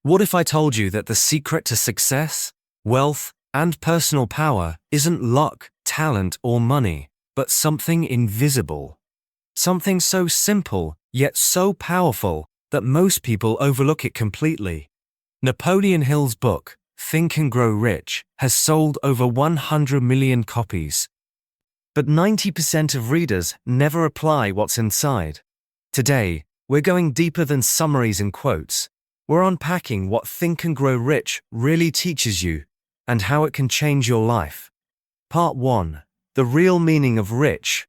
What if I told you that the secret to success, wealth, and personal power isn't luck, talent, or money, but something invisible? Something so simple, yet so powerful, that most people overlook it completely. Napoleon Hill's book, Think and Grow Rich, has sold over 100 million copies. But 90% of readers never apply what's inside. Today, we're going deeper than summaries and quotes. We're unpacking what Think and Grow Rich really teaches you and how it can change your life. Part 1. The real meaning of rich.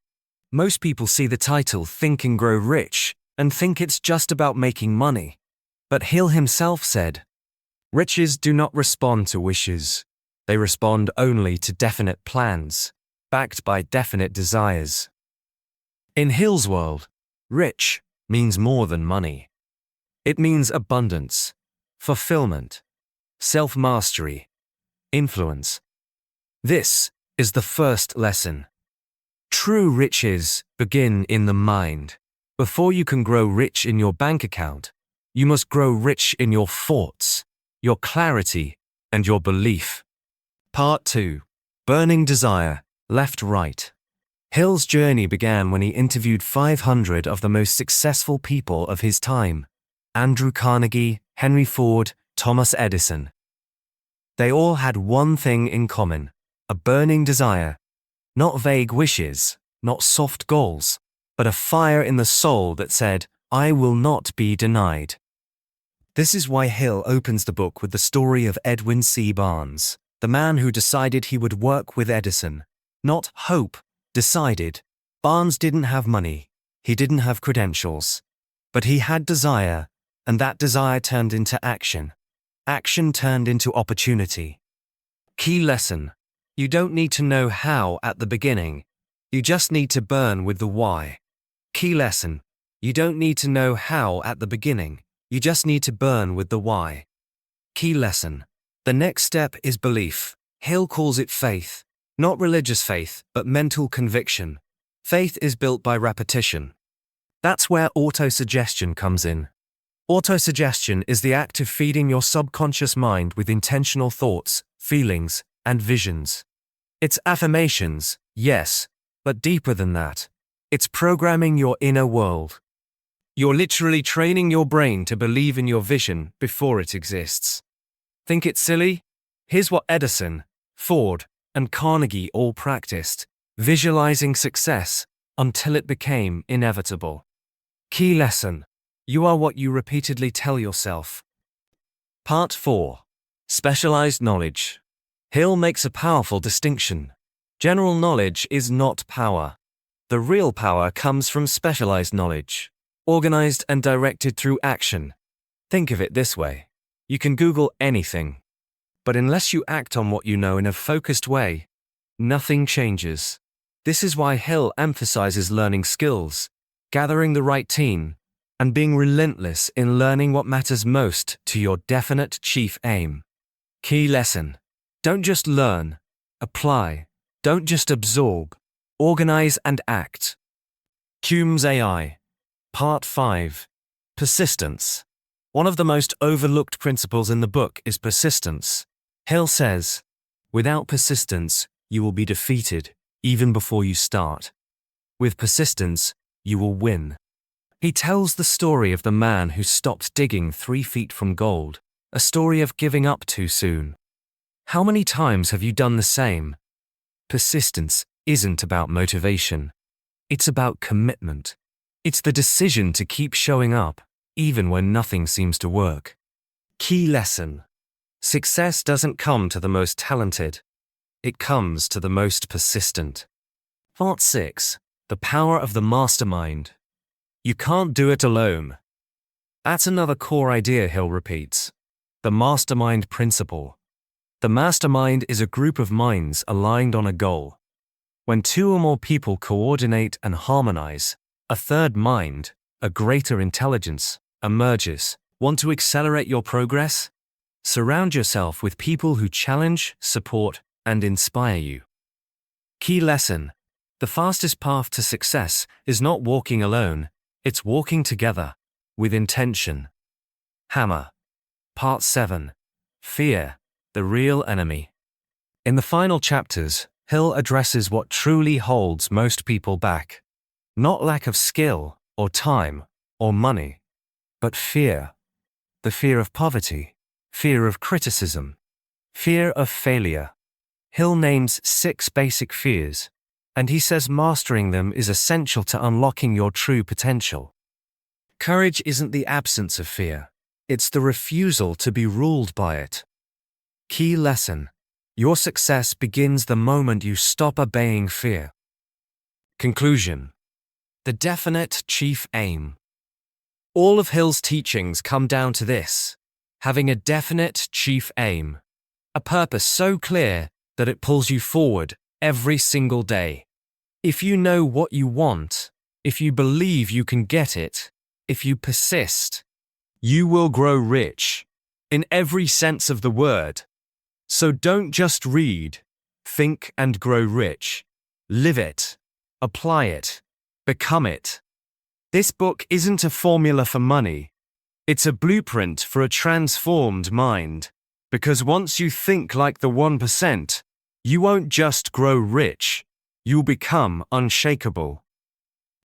Most people see the title Think and Grow Rich and think it's just about making money. But Hill himself said, "Riches do not respond to wishes. They respond only to definite plans, backed by definite desires." In Hill's world, rich means more than money. It means abundance, fulfillment, self-mastery, influence. This is the first lesson. True riches begin in the mind. Before you can grow rich in your bank account, you must grow rich in your thoughts, your clarity, and your belief. Part 2. Burning Desire, Left-Right. Hill's journey began when he interviewed 500 of the most successful people of his time: Andrew Carnegie, Henry Ford, Thomas Edison. They all had one thing in common: a burning desire. Not vague wishes, not soft goals, but a fire in the soul that said, "I will not be denied." This is why Hill opens the book with the story of Edwin C. Barnes, the man who decided he would work with Edison. Not hope, decided. Barnes didn't have money, he didn't have credentials, but he had desire, and that desire turned into action. Action turned into opportunity. Key lesson: you don't need to know how at the beginning, you just need to burn with the why. Key lesson: you don't need to know how at the beginning, you just need to burn with the why. Key lesson: the next step is belief. Hill calls it faith. Not religious faith, but mental conviction. Faith is built by repetition. That's where autosuggestion comes in. Autosuggestion is the act of feeding your subconscious mind with intentional thoughts, feelings, and visions. It's affirmations, yes, but deeper than that. It's programming your inner world. You're literally training your brain to believe in your vision before it exists. Think it's silly? Here's what Edison, Ford, and Carnegie all practiced: visualizing success until it became inevitable. Key lesson: you are what you repeatedly tell yourself. Part 4. Specialized knowledge. Hill makes a powerful distinction. General knowledge is not power. The real power comes from specialized knowledge, organized and directed through action. Think of it this way: you can Google anything, but unless you act on what you know in a focused way, nothing changes. This is why Hill emphasizes learning skills, gathering the right team, and being relentless in learning what matters most to your definite chief aim. Key lesson: don't just learn, apply. Don't just absorb, organize and act. Hume's AI. Part 5. Persistence. One of the most overlooked principles in the book is persistence. Hill says, without persistence, you will be defeated even before you start. With persistence, you will win. He tells the story of the man who stopped digging 3 feet from gold, a story of giving up too soon. How many times have you done the same? Persistence isn't about motivation. It's about commitment. It's the decision to keep showing up, even when nothing seems to work. Key lesson: success doesn't come to the most talented. It comes to the most persistent. Part 6. The power of the mastermind. You can't do it alone. That's another core idea Hill repeats: the mastermind principle. The mastermind is a group of minds aligned on a goal. When 2 or more people coordinate and harmonize, a third mind, a greater intelligence, emerges. Want to accelerate your progress? Surround yourself with people who challenge, support, and inspire you. Key lesson: the fastest path to success is not walking alone, it's walking together, with intention. Hammer. Part 7. Fear, the Real Enemy. In the final chapters, Hill addresses what truly holds most people back. Not lack of skill, or time, or money, but fear. The fear of poverty, fear of criticism, fear of failure. Hill names 6 basic fears, and he says mastering them is essential to unlocking your true potential. Courage isn't the absence of fear, it's the refusal to be ruled by it. Key lesson: your success begins the moment you stop obeying fear. Conclusion: the definite chief aim. All of Hill's teachings come down to this: having a definite chief aim, a purpose so clear that it pulls you forward every single day. If you know what you want, if you believe you can get it, if you persist, you will grow rich, in every sense of the word. So don't just read, think and grow rich. Live it, apply it, become it. This book isn't a formula for money. It's a blueprint for a transformed mind. Because once you think like the 1%, you won't just grow rich, you'll become unshakable.